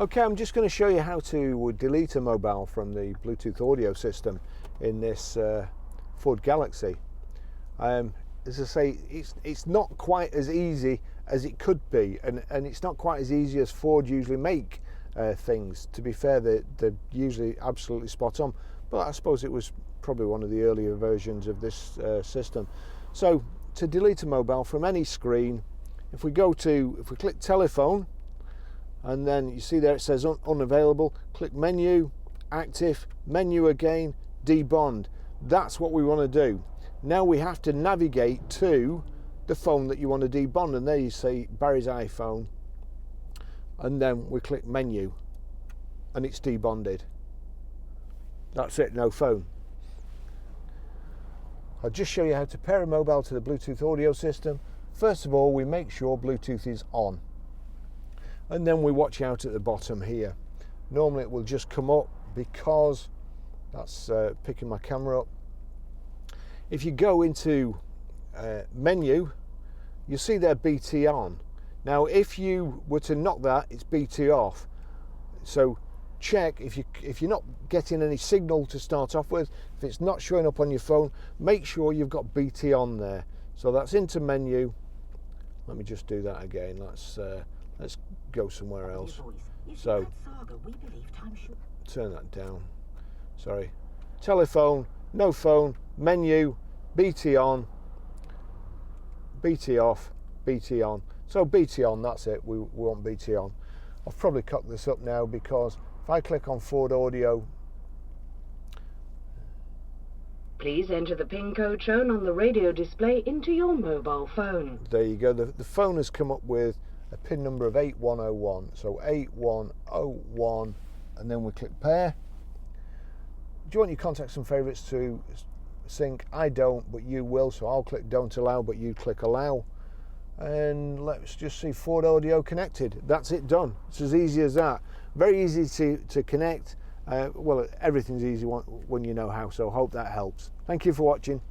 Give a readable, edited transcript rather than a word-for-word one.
Okay, I'm just going to show you how to delete a mobile from the Bluetooth audio system in this Ford Galaxy. As I say, it's not quite as easy as it could be, and it's not quite as easy as Ford usually make things. To be fair, they're usually absolutely spot on, but I suppose it was probably one of the earlier versions of this system. So to delete a mobile from any screen, if we click telephone, and then you see there it says unavailable, click menu, active, menu again, debond. That's what we want to do. Now we have to navigate to the phone that you want to debond, and there you see Barry's iPhone, and then we click menu and it's debonded. That's it, no phone. I'll just show you how to pair a mobile to the Bluetooth audio system. First of all, we make sure Bluetooth is on, and then we watch out at the bottom here. Normally it will just come up because that's picking my camera up. If you go into menu, you see there BT on. Now if you were to knock that, it's BT off. So check if you're not getting any signal to start off with, if it's not showing up on your phone, make sure you've got BT on there. So that's into menu. Let me just do that again. Let's go somewhere else. So turn that down. Sorry. Telephone, no phone, menu, BT on, BT off, BT on. So BT on, that's it. We want BT on. I've probably cocked this up now because if I click on Ford Audio, please enter the PIN code shown on the radio display into your mobile phone. There you go. The phone has come up with a PIN number of 8101. So 8101, and then we click pair. Do you want your contacts and favourites to sync? I don't, but you will, so I'll click don't allow, but you click allow. And let's just see Ford Audio connected. That's it, done. It's as easy as that. Very easy to connect. Well, everything's easy when you know how, so hope that helps. Thank you for watching.